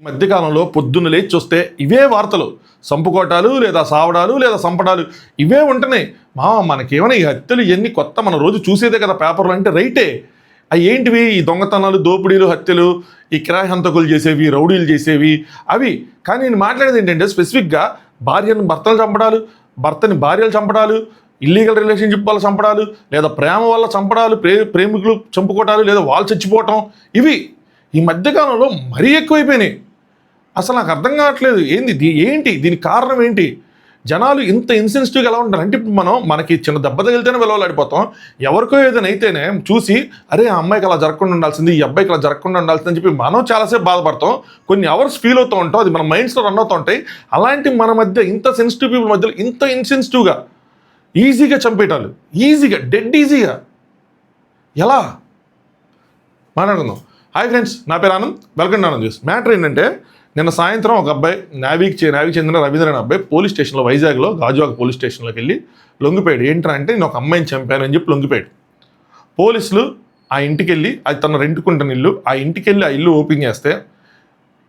మధ్యకాలంలో పొద్దున్న లేచి చూస్తే ఇవే వార్తలు, సంపుకోటాలు లేదా సావడాలు లేదా సంపడాలు ఇవే ఉంటున్నాయి. మనకేమైనా ఈ హత్యలు ఇవన్నీ కొత్త, మన రోజు చూసేదే కదా పేపర్లు అంటే రైటే. అవి ఏంటివి? ఈ దొంగతనాలు, దోపిడీలు, హత్యలు, ఈ కిరాయి హంతకులు చేసేవి, రౌడీలు చేసేవి అవి. కానీ నేను మాట్లాడేది ఏంటంటే స్పెసిఫిక్గా భార్యను భర్తలు చంపడాలు, భర్తని భార్యలు చంపడాలు, ఇల్లీగల్ రిలేషన్షిప్ వల్ల చంపడాలు, లేదా ప్రేమ వల్ల చంపడాలు, ప్రేమికులు చంపుకోవటాలు, లేదా వాళ్ళు చచ్చిపోవటం, ఇవి ఈ మధ్యకాలంలో మరీ ఎక్కువైపోయినాయి. అసలు నాకు అర్థం కావట్లేదు ఏంటి దీనికి కారణం ఏంటి? జనాలు ఇంత ఇన్సెన్సిటివ్గా ఎలా ఉంటారు అంటే, ఇప్పుడు మనకి చిన్న దెబ్బ తగిలితేనే విలువలాడిపోతాం. ఎవరికో ఏదైనా అయితేనే చూసి అరే ఆ అమ్మాయికి అలా జరగకుండా ఉండాల్సింది, ఈ అబ్బాయికి అలా జరగకుండా ఉండాల్సింది అని చెప్పి మనం చాలాసేపు బాధపడతాం. కొన్ని అవర్స్ ఫీల్ అవుతూ ఉంటాం, అది మన మైండ్స్లో రన్ అవుతూ ఉంటాయి. అలాంటి మన మధ్య ఇంత సెన్సిటివ్ పీపుల్ మధ్యలో ఇంత ఇన్సెన్సిటివ్గా ఈజీగా చంపేటాలు, ఈజీగా డెడ్ ఈజీగా ఎలా మాట్లాడుకుందాం. హాయ్ ఫ్రెండ్స్, నా పేరు Anand, welcome to Anand news. Matter ఏంటంటే, నిన్న సాయంత్రం ఒక అబ్బాయి నావీకి చెందిన రవీంద్ర అనే అబ్బాయి పోలీస్ స్టేషన్లో, వైజాగ్లో గాజువాక పోలీస్ స్టేషన్లోకి వెళ్ళి లొంగిపోయాడు. ఏంటంటే నేను ఒక అమ్మాయిని చంపాను అని చెప్పి లొంగిపోయాడు. పోలీసులు ఆ ఇంటికి వెళ్ళి, అది తన రెంట్కుంటున్న ఇల్లు, ఆ ఇంటికి వెళ్ళి ఆ ఇల్లు ఓపెన్ చేస్తే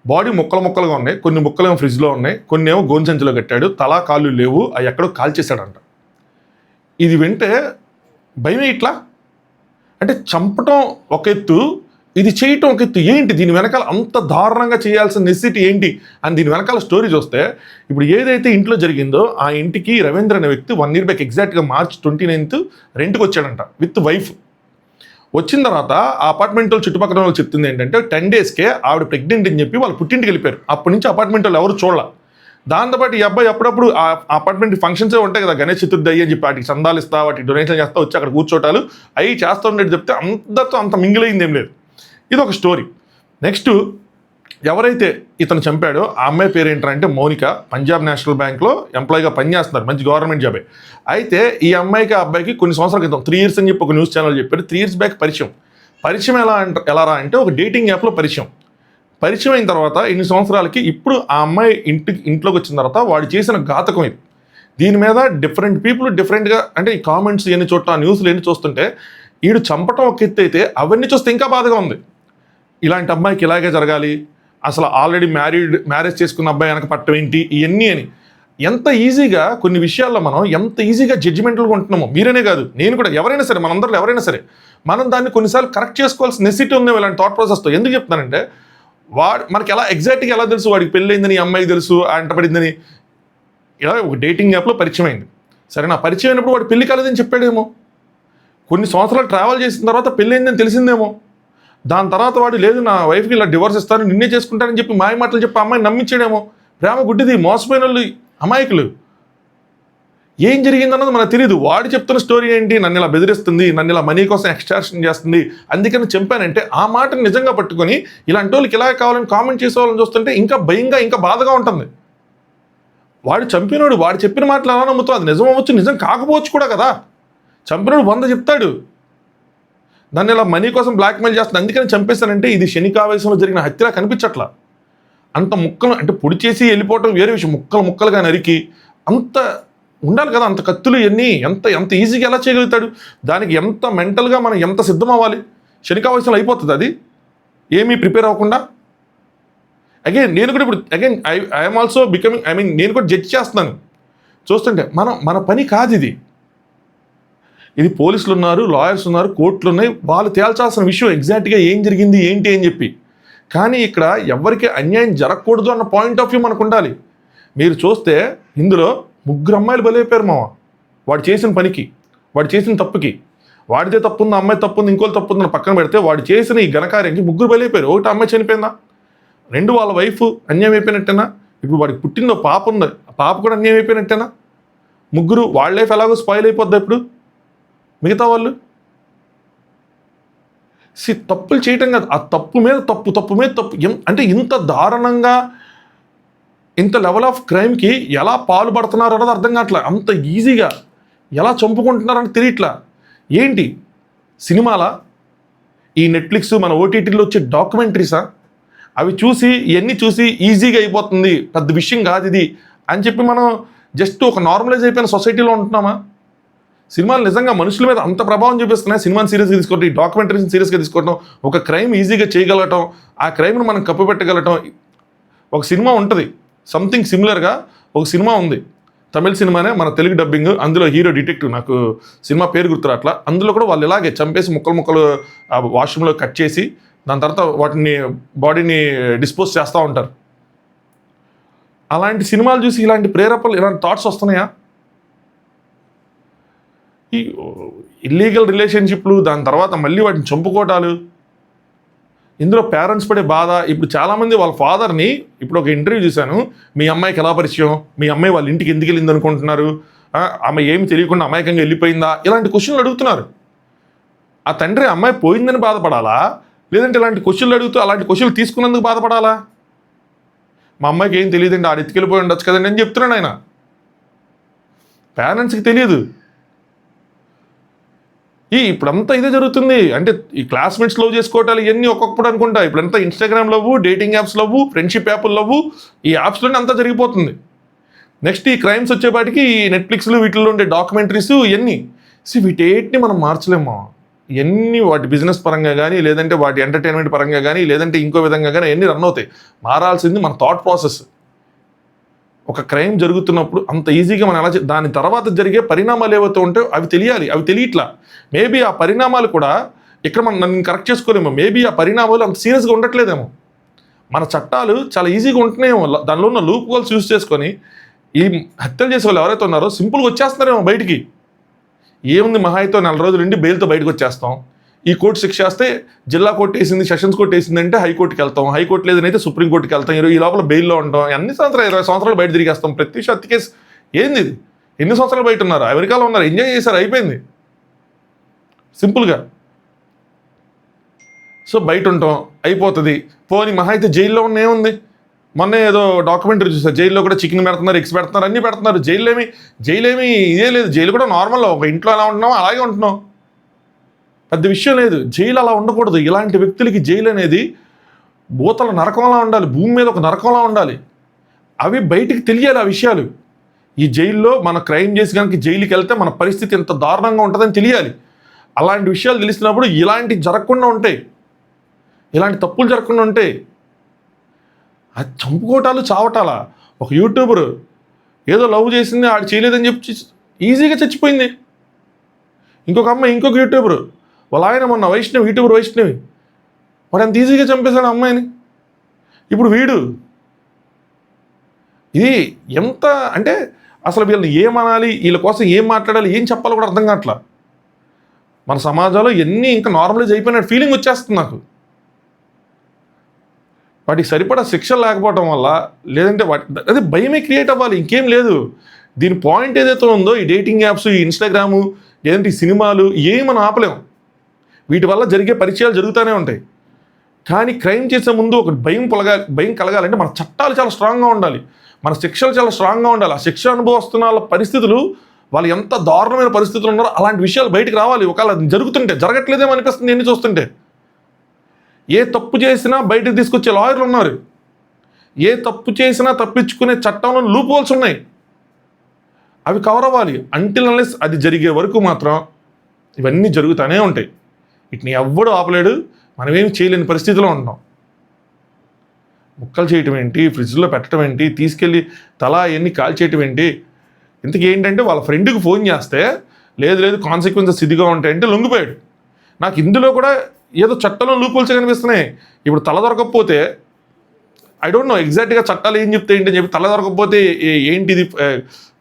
బాడీ ముక్కలుగా ఉన్నాయి. కొన్ని ముక్కలేమో ఫ్రిడ్జ్లో ఉన్నాయి, కొన్ని ఏమో గోను సంచిలో కట్టాడు. తలా కాళ్ళు లేవు, అవి ఎక్కడో కాల్చేశాడంట. ఇది వింటే భయమే. ఇట్లా అంటే చంపటం ఒక ఎత్తు, ఇది చేయటం ఒక ఎత్తు. ఏంటి దీని వెనకాల అంత దారుణంగా చేయాల్సిన నెసిటీ ఏంటి అని దీని వెనకాల స్టోరీ చూస్తే, ఇప్పుడు ఏదైతే ఇంట్లో జరిగిందో ఆ ఇంటికి రవీంద్ర అనే వ్యక్తి 1 year బ్యాక్ ఎగ్జాక్ట్గా March 29th రెంట్కి వచ్చాడంట విత్ వైఫ్. వచ్చిన తర్వాత ఆ అపార్ట్మెంట్ వాళ్ళు, చుట్టుపక్కల వాళ్ళు చెప్తుంది ఏంటంటే 10 daysకే ఆవిడ ప్రెగ్నెంట్ అని చెప్పి వాళ్ళు పుట్టింటికి వెళ్ళిపోయారు. అప్పటి నుంచి అపార్ట్మెంట్ వాళ్ళు ఎవరు చూడాల. దాంతోపాటు ఈ అబ్బాయి అప్పుడప్పుడు ఆ అపార్ట్మెంట్ ఫంక్షన్సే ఉంటాయి కదా, గణేష్ చతుర్థి అని చెప్పి వాటికి చందాలు ఇస్తా, వాటికి డొనేషన్ చేస్తా, వచ్చి అక్కడ కూర్చోటాలు అవి చేస్తూ ఉండేది చెప్తే అందరితో అంత మింగిలైంది ఏం లేదు. ఇది ఒక స్టోరీ. నెక్స్ట్, ఎవరైతే ఇతను చంపాడో ఆ అమ్మాయి పేరు ఏంటంటే మౌనిక. పంజాబ్ నేషనల్ బ్యాంక్లో ఎంప్లాయీగా పనిచేస్తున్నారు, మంచి గవర్నమెంట్ జాబే. అయితే ఈ అమ్మాయికి ఆ అబ్బాయికి కొన్ని సంవత్సరాల క్రితం 3 years అని చెప్పి ఒక న్యూస్ ఛానల్ చెప్పారు. 3 years బ్యాక్ పరిచయం ఎలా రా అంటే ఒక డేటింగ్ యాప్లో పరిచయం అయిన తర్వాత ఇన్ని సంవత్సరాలకి ఇప్పుడు ఆ అమ్మాయి ఇంట్లోకి వచ్చిన తర్వాత వాడు చేసిన ఘాతకం ఇది. దీని మీద డిఫరెంట్ పీపుల్ డిఫరెంట్గా, అంటే ఈ కామెంట్స్ ఎన్ని చోట్ల, న్యూస్లు ఎన్ని చూస్తుంటే వీడు చంపటం ఒక ఎత్తు అయితే అవన్నీ చూస్తే ఇంకా బాధగా ఉంది. ఇలాంటి అమ్మాయికి ఇలాగే జరగాలి, అసలు ఆల్రెడీ మ్యారేజ్ చేసుకున్న అబ్బాయి వెనక పట్టం ఏంటి, ఇవన్నీ అని ఎంత ఈజీగా కొన్ని విషయాల్లో మనం ఎంత ఈజీగా జడ్జిమెంటల్గా ఉంటున్నామో. మీరనే కాదు, నేను కూడా, ఎవరైనా సరే, మనందరిలో ఎవరైనా సరే మనం దాన్ని కొన్నిసార్లు కరెక్ట్ చేసుకోవాల్సిన నెసిటీ ఉంది ఇలాంటి థాట్ ప్రాసెస్తో. ఎందుకు చెప్తానంటే, మనకి ఎగ్జాక్ట్గా ఎలా తెలుసు వాడికి పెళ్ళయిందని, ఈ అమ్మాయికి తెలుసు అంటపడిందని. ఇలా ఒక డేటింగ్ యాప్లో పరిచయం అయింది. సరే, నా పరిచయం అయినప్పుడు వాడు పెళ్లి కాలేదని చెప్పాడేమో, కొన్ని సంవత్సరాలు ట్రావెల్ చేసిన తర్వాత పెళ్ళయిందని తెలిసిందేమో. దాని తర్వాత వాడు లేదు నా వైఫ్కి ఇలా డివోర్స్ ఇస్తాను, నిన్నే చేసుకుంటానని చెప్పి మాయ మాటలు చెప్పి అమ్మాయిని నమ్మించాడేమో. ప్రేమ గుడ్డిది, మోసపోయిన వాళ్ళు అమాయకులు. ఏం జరిగిందన్నది మనకు తెలియదు. వాడు చెప్తున్న స్టోరీ ఏంటి, నన్ను ఇలా బెదిరిస్తుంది, నన్ను ఇలా మనీ కోసం ఎక్స్ట్రాక్షన్ చేస్తుంది, అందుకని చంపానంటే ఆ మాటను నిజంగా పట్టుకొని ఇలాంటి వాళ్ళకి ఇలా కావాలని కామెంట్ చేసేవాళ్ళని చూస్తుంటే ఇంకా భయంగా, ఇంకా బాధగా ఉంటుంది. వాడు చంపినోడు వాడు చెప్పిన మాటలు ఎలా నమ్ముతావు? అది నిజం అవ్వచ్చు, నిజం కాకపోవచ్చు కూడా కదా. చంపినోడు 100 చెప్తాడు, నన్ను ఇలా మనీ కోసం బ్లాక్మెయిల్ చేస్తుంది, అందుకని చంపేస్తానంటే ఇది శనికావేశంలో జరిగిన హత్యలా కనిపించట్లా. అంత ముక్కలు అంటే పొడి చేసి వెళ్ళిపోవటం వేరే విషయం, ముక్కలుగా నరికి అంత ఉండాలి కదా. అంత కత్తులు ఇవన్నీ ఎంత ఈజీగా ఎలా చేయగలుగుతాడు? దానికి ఎంత మెంటల్గా మనం ఎంత సిద్ధం అవ్వాలి? శనికావేశంలో అయిపోతుంది అది, ఏమీ ప్రిపేర్ అవ్వకుండా. నేను కూడా ఇప్పుడు ఐఎమ్ ఆల్సో బికమింగ్, నేను కూడా జడ్జ్ చేస్తున్నాను చూస్తుంటే. మన పని కాదు ఇది. ఇది పోలీసులు ఉన్నారు, లాయర్స్ ఉన్నారు, కోర్టులు ఉన్నాయి, వాళ్ళు తేల్చాల్సిన విషయం ఎగ్జాక్ట్గా ఏం జరిగింది ఏంటి అని చెప్పి. కానీ ఇక్కడ ఎవరికి అన్యాయం జరగకూడదు అన్న పాయింట్ ఆఫ్ వ్యూ మనకు ఉండాలి. మీరు చూస్తే ఇందులో 3 అమ్మాయిలు బలైపోయారు మామ. వాడు చేసిన పనికి, వాడు చేసిన తప్పుకి. వాడితే తప్పు ఉంది, అమ్మాయి తప్పు ఉంది, ఇంకోటి తప్పు ఉందని పక్కన పెడితే వాడు చేసిన ఈ ఘనకార్యానికి 3 బలైపోయారు. ఒకటి అమ్మాయి చనిపోయిందా, 2 వాళ్ళ వైఫ్ అన్యాయం అయిపోయినట్టేనా, ఇప్పుడు వాడికి పుట్టిందో పాప ఉంది, ఆ పాప కూడా అన్యాయం అయిపోయినట్టేనా. 3 వాళ్ళ లైఫ్ ఎలాగో స్పాయిల్ అయిపోద్ది. ఇప్పుడు మిగతా వాళ్ళు తప్పులు చేయటం కాదు, ఆ తప్పు మీద తప్పు అంటే ఇంత దారుణంగా ఇంత లెవెల్ ఆఫ్ క్రైమ్కి ఎలా పాల్పడుతున్నారు అన్నది అర్థం కావట్లే. అంత ఈజీగా ఎలా చంపుకుంటున్నారని తెలియట్లా. ఏంటి సినిమాలా, ఈ నెట్ఫ్లిక్స్ మన ఓటీటీలో వచ్చే డాక్యుమెంటరీసా? అవి చూసి ఇవన్నీ చూసి ఈజీగా అయిపోతుంది, పెద్ద విషయం కాదు ఇది అని చెప్పి మనం జస్ట్ ఒక నార్మలైజ్ అయిపోయిన సొసైటీలో ఉంటున్నామా? సినిమాలు నిజంగా మనుషుల మీద అంత ప్రభావం చూపిస్తున్నాయి. సినిమాని సీరియస్గా తీసుకోవడం, ఈ డాక్యుమెంటరీని సీరియస్గా తీసుకోవడం, ఒక క్రైమ్ ఈజీగా చేయగలగటం, ఆ క్రైమ్ను మనం కప్పిపెట్టగలగటం, ఒక సినిమా ఉంటుంది సంథింగ్ సిమిలర్గా ఒక సినిమా ఉంది, తమిళ సినిమానే, మన తెలుగు డబ్బింగ్, అందులో హీరో డిటెక్టివ్, నాకు సినిమా పేరు గుర్తురాట్లా. అందులో కూడా వాళ్ళు ఇలాగే చంపేసి ముక్కలు వాష్రూమ్లో కట్ చేసి దాని తర్వాత వాటిని బాడీని డిస్పోజ్ చేస్తూ ఉంటారు. అలాంటి సినిమాలు చూసి ఇలాంటి ప్రేరేపణలు, ఇలాంటి థాట్స్ వస్తున్నాయా? ఈ ఇల్లీగల్ రిలేషన్షిప్లు, దాని తర్వాత మళ్ళీ వాటిని చంపుకోవటాలు, ఇందులో పేరెంట్స్ పడే బాధ. ఇప్పుడు చాలామంది వాళ్ళ ఫాదర్ని, ఇప్పుడు ఒక ఇంటర్వ్యూ చూశాను, మీ అమ్మాయికి ఎలా పరిచయం, మీ అమ్మాయి వాళ్ళ ఇంటికి ఎందుకు వెళ్ళింది అనుకుంటున్నారు, ఆమె ఏమి తెలియకుండా అమాయకంగా వెళ్ళిపోయిందా, ఇలాంటి క్వశ్చన్లు అడుగుతున్నారు. ఆ తండ్రి అమ్మాయి పోయిందని బాధపడాలా, లేదంటే ఇలాంటి క్వశ్చన్లు అడుగుతూ అలాంటి క్వశ్చన్లు తీసుకున్నందుకు బాధపడాలా? మా అమ్మాయికి ఏం తెలియదండి, ఆడ ఎత్తుకెళ్ళిపోయి ఉండొచ్చు కదండి అని చెప్తున్నాడు ఆయన. పేరెంట్స్కి తెలియదు. ఇప్పుడంతా ఇదే జరుగుతుంది. అంటే ఈ క్లాస్మేట్స్ లవ్ చేసుకోవటాలు ఇవన్నీ ఒక్కొక్కప్పుడు అనుకుంటా. ఇప్పుడంతా Instagram love, dating apps love, friendship యాప్లు లవ్వు, ఈ యాప్స్లోనే అంతా జరిగిపోతుంది. నెక్స్ట్ ఈ క్రైమ్స్ వచ్చేపాటికి ఈ నెట్ఫ్లిక్స్లు వీటిల్లో ఉండే డాక్యుమెంటరీస్ ఇవన్నీ వీటేటిని మనం మార్చలేమో. ఇవన్నీ వాటి బిజినెస్ పరంగా కానీ, లేదంటే వాటి ఎంటర్టైన్మెంట్ పరంగా కానీ, లేదంటే ఇంకో విధంగా కానీ అన్నీ రన్ అవుతాయి. మారాల్సింది మన థాట్ ప్రాసెస్. ఒక క్రైమ్ జరుగుతున్నప్పుడు అంత ఈజీగా మనం ఎలా దాని తర్వాత జరిగే పరిణామాలు ఏవైతే ఉంటాయో అవి తెలియాలి. అవి తెలియట్లా. మేబీ ఆ పరిణామాలు కూడా ఇక్కడ నన్ను కరెక్ట్ చేసుకోలేమో. మేబీ ఆ పరిణామాలు అంత సీరియస్గా ఉండట్లేదేమో. మన చట్టాలు చాలా ఈజీగా ఉంటున్నాయేమో. దానిలో ఉన్న లూప్ హోల్స్ యూజ్ చేసుకొని ఈ హత్యలు చేసే వాళ్ళు ఎవరైతే ఉన్నారో సింపుల్గా వచ్చేస్తున్నారేమో బయటికి. ఏముంది, మహా అయితే 4 రోజులు నుండి బెయిల్తో బయటకు వచ్చేస్తాం. ఈ కోర్టు శిక్ష వేస్తే జిల్లా కోర్టు వేసింది, సెషన్స్ కోర్టు వేసింది అంటే హైకోర్టుకి వెళ్తాం, హైకోర్టు లేదనైతే సుప్రీంకోర్టుకి వెళ్తాం. ఈ లోపల బెయిల్లో ఉంటాం. అన్ని సంవత్సరాలు 20 సంవత్సరాలు బయట తిరిగేస్తాం. ప్రతి హత్య కేసు ఏంది ఇది? ఎన్ని సంవత్సరాలు బయట ఉన్నారు? అమెరికాలో ఉన్నారు, ఎంజాయ్ చేశారు, అయిపోయింది సింపుల్గా. బయట ఉంటాం, అయిపోతుంది. పోనీ మహా అయితే జైల్లో ఉన్న ఏముంది? మొన్న ఏదో డాక్యుమెంటరీ చూసారు, జైల్లో కూడా చికెన్ పెడుతున్నారు, ఎగ్స్ పెడుతున్నారు, అన్నీ పెడుతున్నారు. జైలేమి ఇదే లేదు. జైలు కూడా నార్మల్, ఒక ఇంట్లో ఎలా ఉంటున్నామో అలాగే ఉంటున్నాం. పెద్ద విషయం లేదు. జైలు అలా ఉండకూడదు. ఇలాంటి వ్యక్తులకి జైలు అనేది భూతల నరకంలా ఉండాలి, భూమి మీద ఒక నరకంలా ఉండాలి. అవి బయటికి తెలియాలి ఆ విషయాలు. ఈ జైల్లో మన క్రైమ్ చేసి కనుక జైలుకి వెళ్తే మన పరిస్థితి ఎంత దారుణంగా ఉంటుందని తెలియాలి. అలాంటి విషయాలు తెలిసినప్పుడు ఇలాంటి జరగకుండా ఉంటాయి, ఇలాంటి తప్పులు జరగకుండా ఉంటాయి. అది చంపుకోవటాలు, చావటాలా? ఒక యూట్యూబర్ ఏదో లవ్ చేసింది, ఆడు చేయలేదని చెప్పి ఈజీగా చచ్చిపోయింది. ఇంకొక అమ్మాయి, ఇంకొక యూట్యూబర్, వాళ్ళ ఆయన మొన్న యూట్యూబర్ వైష్ణవి, వాడు ఎంత ఈజీగా చంపేశాడు అమ్మాయిని. ఇప్పుడు వీడు ఇది ఎంత అంటే అసలు వీళ్ళని ఏమనాలి, వీళ్ళ కోసం ఏం మాట్లాడాలి, ఏం చెప్పాలో కూడా అర్థం కావట్లా. మన సమాజంలో ఎన్ని ఇంకా నార్మలైజ్ అయిపోయిన ఫీలింగ్ వచ్చేస్తుంది నాకు. వాటికి సరిపడా శిక్ష లేకపోవటం వల్ల, లేదంటే అదే భయమే క్రియేట్ అవ్వాలి, ఇంకేం లేదు. దీని పాయింట్ ఏదైతే ఉందో, ఈ డేటింగ్ యాప్స్, ఈ ఇన్స్టాగ్రాము, లేదంటే ఈ సినిమాలు, ఏమి మనం ఆపలేం. వీటి వల్ల జరిగే పరిచయాలు జరుగుతూనే ఉంటాయి. కానీ క్రైమ్ చేసే ముందు ఒక భయం కలగాలంటే మన చట్టాలు చాలా స్ట్రాంగ్గా ఉండాలి, మన శిక్షలు చాలా స్ట్రాంగ్గా ఉండాలి. ఆ శిక్ష అనుభవిస్తున్న వాళ్ళ పరిస్థితులు, వాళ్ళు ఎంత దారుణమైన పరిస్థితులు ఉన్నారో అలాంటి విషయాలు బయటకు రావాలి. ఒకవేళ జరుగుతుంటే, జరగట్లేదేమో అనిపిస్తుంది ఎన్ని చూస్తుంటే. ఏ తప్పు చేసినా బయటకు తీసుకొచ్చే లాయర్లు ఉన్నారు. ఏ తప్పు చేసినా తప్పించుకునే చట్టంలో లూప్ హోల్స్ ఉన్నాయి. అవి కవర్ అవ్వాలి. అంటిల్ అన్లెస్ అది జరిగే వరకు మాత్రం ఇవన్నీ జరుగుతూనే ఉంటాయి. వీటిని ఎవ్వడూ ఆపలేడు. మనమేమి చేయలేని పరిస్థితిలో ఉంటున్నాం. ముక్కలు చేయటం ఏంటి, ఫ్రిడ్జ్లో పెట్టడం ఏంటి, తీసుకెళ్ళి తలా ఎన్ని కాల్ చేయటం ఏంటి. ఇంతకీ ఏంటంటే వాళ్ళ ఫ్రెండ్కి ఫోన్ చేస్తే లేదు కాన్సిక్వెన్సెస్ ఇదిగా ఉంటాయంటే లొంగిపోయాడు. నాకు ఇందులో కూడా ఏదో చట్టంలో లూపుల్స్ కనిపిస్తున్నాయి. ఇప్పుడు తల దొరకకపోతే, ఐ డోంట్ నో ఎగ్జాక్ట్గా చట్టాలు ఏం చెప్తే ఏంటని చెప్పి, తల దొరకకపోతే ఏంటిది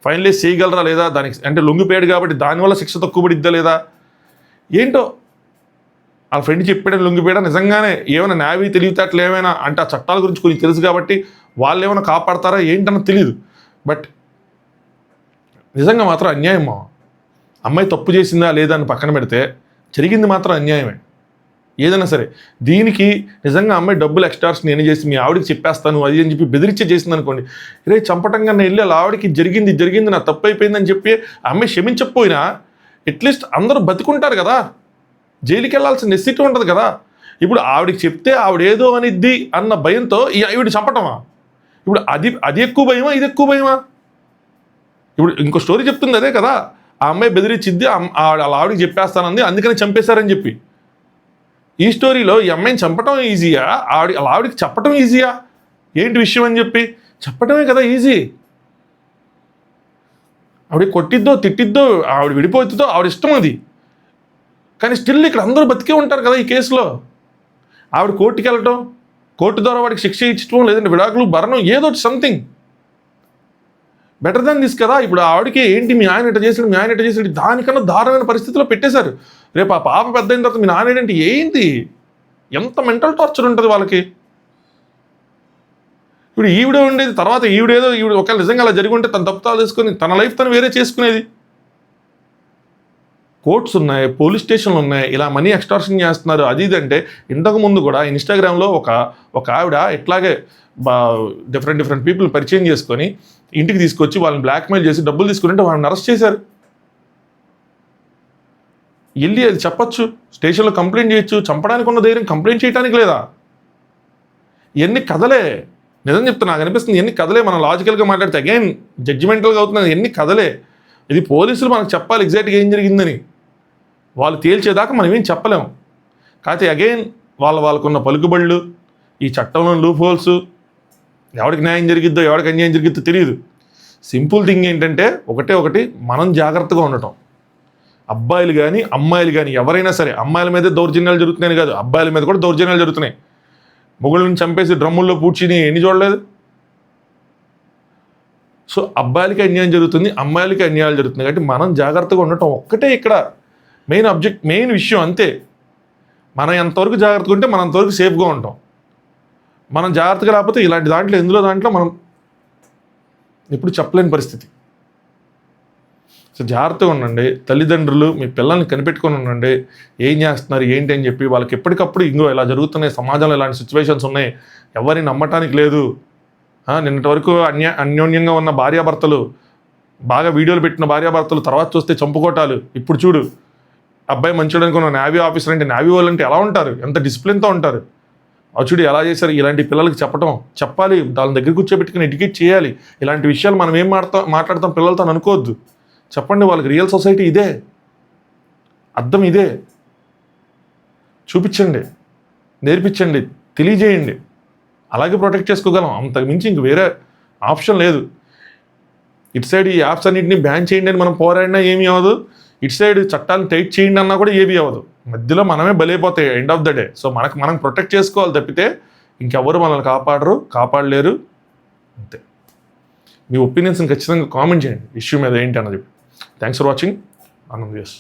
ఫైనలైజ్ చేయగలరా లేదా, దానికి అంటే లొంగిపోయాడు కాబట్టి దానివల్ల శిక్ష తక్కువ పడిద్దా లేదా ఏంటో. వాళ్ళ ఫ్రెండ్ చెప్పాడని లొంగిపోయాడా, నిజంగానే ఏమైనా న్యావీ తెలివితేటలు ఏమైనా అంటే ఆ చట్టాల గురించి కొంచెం తెలుసు కాబట్టి వాళ్ళు ఏమైనా కాపాడతారా ఏంటన్నో తెలియదు. బట్ నిజంగా మాత్రం అన్యాయమా. అమ్మాయి తప్పు చేసిందా లేదా అని పక్కన పెడితే జరిగింది మాత్రం అన్యాయమే. ఏదైనా సరే దీనికి నిజంగా అమ్మాయి డబ్బులు ఎక్స్ట్రాస్ నేను చేసి మీ ఆవిడకి చెప్పేస్తాను అది అని చెప్పి బెదిరించి చేసింది అనుకోండి, రే చంపటంగా నేను వెళ్ళి వాళ్ళ ఆవిడకి జరిగింది నా తప్పు అయిపోయిందని చెప్పి అమ్మాయి క్షమించకపోయినా అట్లీస్ట్ అందరూ బతికుంటారు కదా. జైలుకి వెళ్ళాల్సిన నెసిటీ ఉంటుంది కదా. ఇప్పుడు ఆవిడకి చెప్తే ఆవిడేదో అనిద్ది అన్న భయంతో ఈవిడ చంపటమా? ఇప్పుడు అది ఎక్కువ భయమా, ఇది ఎక్కువ భయమా? ఇప్పుడు ఇంకో స్టోరీ చెప్తుంది అదే కదా, ఆ అమ్మాయి బెదిరించిద్ది, వాళ్ళ ఆవిడకి చెప్పేస్తానంది అందుకని చంపేశారని చెప్పి. ఈ స్టోరీలో ఈ అమ్మాయిని చంపటం ఈజీయా, వాళ్ళ ఆవిడకి చెప్పటం ఈజీయా? ఏంటి విషయం అని చెప్పి చెప్పడమే కదా ఈజీ. ఆవిడ కొట్టిద్దో తిట్టిద్దో ఆవిడ విడిపోతుందో ఆవిడ ఇష్టం అది. కానీ స్టిల్ ఇక్కడ అందరూ బతికే ఉంటారు కదా ఈ కేసులో. ఆవిడ కోర్టుకి వెళ్ళటం, కోర్టు ద్వారా వాడికి శిక్ష ఇచ్చటం, లేదంటే విడాకులు భరణం, ఏదో సంథింగ్ బెటర్ దాన్ దిస్ కదా. ఇప్పుడు ఆవిడకి ఏంటి మీ ఆయన ఇట్లా చేసాడు, మీ ఆయన ఇట్లా చేసాడు, దానికన్నా దారుణమైన పరిస్థితిలో పెట్టేశారు. రేపు ఆ పాప పెద్ద అయిన తర్వాత మీ నాన్న ఏంటి, ఏంటి ఎంత మెంటల్ టార్చర్ ఉంటుంది వాళ్ళకి. ఇప్పుడు ఈవిడే ఉండేది, తర్వాత ఈవిడ ఒకవేళ నిజంగా అలా జరిగి ఉంటే తన తప్పుతాలు తీసుకొని తన లైఫ్ తను వేరే చేసుకునేది. కోర్ట్స్ ఉన్నాయి, పోలీస్ స్టేషన్లు ఉన్నాయి, ఇలా మనీ ఎక్స్టార్షన్ చేస్తున్నారు అది ఇది అంటే. ఇంతకుముందు కూడా ఇన్స్టాగ్రామ్లో ఒక ఆవిడ ఇట్లాగే డిఫరెంట్ పీపుల్ పరిచయం చేసుకొని ఇంటికి తీసుకొచ్చి వాళ్ళని బ్లాక్మెయిల్ చేసి డబ్బులు తీసుకుంటే వాళ్ళని అరెస్ట్ చేశారు. వెళ్ళి అది చెప్పచ్చు, స్టేషన్లో కంప్లైంట్ చేయొచ్చు. చంపడానికి ఉన్న ధైర్యం కంప్లైంట్ చేయడానికి లేదా? ఇవన్నీ కథలే. నిజం చెప్తున్నా, నాకు అనిపిస్తుంది ఎన్ని కథలే. మనం లాజికల్గా మాట్లాడితే అగైన్ జడ్జిమెంటల్గా అవుతున్నది, ఎన్ని కథలే. ఇది పోలీసులు మనకు చెప్పాలి ఎగ్జాక్ట్గా ఏం జరిగిందని. వాళ్ళు తేల్చేదాకా మనం ఏం చెప్పలేము. కాకపోతే అగైన్ వాళ్ళకున్న పలుకుబళ్ళు, ఈ చట్టంలో లూప్ హోల్స్, ఎవరికి న్యాయం జరిగిద్దో ఎవరికి అన్యాయం జరిగిద్దో తెలియదు. సింపుల్ థింగ్ ఏంటంటే ఒకటి మనం జాగ్రత్తగా ఉండటం. అబ్బాయిలు కానీ అమ్మాయిలు కానీ ఎవరైనా సరే, అమ్మాయిల మీదే దౌర్జన్యాలు జరుగుతున్నాయి కాదు, అబ్బాయిల మీద కూడా దౌర్జన్యాలు జరుగుతున్నాయి. మొగుళ్ళని చంపేసి డ్రమ్ముల్లో పూడ్చిని ఎన్ని చూడలేదు. సో అబ్బాయిలకి అన్యాయం జరుగుతుంది, అమ్మాయిలకి అన్యాయాలు జరుగుతుంది. కాబట్టి మనం జాగ్రత్తగా ఉండటం ఒక్కటే ఇక్కడ మెయిన్ విషయం అంతే. మనం ఎంతవరకు జాగ్రత్తగా ఉంటే మనం అంతవరకు సేఫ్గా ఉంటాం. మనం జాగ్రత్తగా రాకపోతే ఇలాంటి దాంట్లో మనం ఎప్పుడు చెప్పలేని పరిస్థితి. సో జాగ్రత్తగా ఉండండి. తల్లిదండ్రులు మీ పిల్లల్ని కనిపెట్టుకొని ఉండండి. ఏం చేస్తున్నారు ఏంటి అని చెప్పి వాళ్ళకి ఎప్పటికప్పుడు ఇలా జరుగుతున్నాయి, సమాజంలో ఇలాంటి సిచ్యువేషన్స్ ఉన్నాయి, ఎవరిని నమ్మటానికి లేదు. నిన్నటి వరకు అన్యోన్యంగా ఉన్న భార్యాభర్తలు, బాగా వీడియోలు పెట్టిన భార్యాభర్తలు తర్వాత చూస్తే చంపుకోటాలు. ఇప్పుడు చూడు, అబ్బాయి మంచోడు అనుకున్న నేవీ ఆఫీసర్ అంటే, నేవీ వాళ్ళు అంటే ఎలా ఉంటారు, ఎంత డిసిప్లిన్తో ఉంటారు. చూడు ఎలా చేశారు. ఇలాంటి పిల్లలకి చెప్పాలి, వాళ్ళ దగ్గర కూర్చోబెట్టుకుని ఎడ్యుకేట్ చేయాలి. ఇలాంటి విషయాలు మనం ఏం మాట్లాడతాం పిల్లలతో అనుకోవద్దు. చెప్పండి వాళ్ళకి రియల్ సొసైటీ ఇదే, అర్థం ఇదే. చూపించండి, నేర్పించండి, తెలియజేయండి. అలాగే ప్రొటెక్ట్ చేసుకోగలం. అంతకు మించి ఇంక వేరే ఆప్షన్ లేదు. ఇటు సైడ్ ఈ యాప్స్ అన్నింటినీ బ్యాన్ చేయండి అని మనం పోరాడినా ఏమీ అవ్వదు. ఇటు సైడ్ చట్టాలను టైట్ చేయండి అన్నా కూడా ఏమీ అవ్వదు. మధ్యలో మనమే బలైపోతాయి end of the day. So మనం ప్రొటెక్ట్ చేసుకోవాలి తప్పితే ఇంకెవరు మనల్ని కాపాడలేరు. అంతే. మీ ఒపీనియన్స్ని ఖచ్చితంగా కామెంట్ చేయండి ఇష్యూ మీద ఏంటి అన్నది. Thanks for watching. ఆనంద్.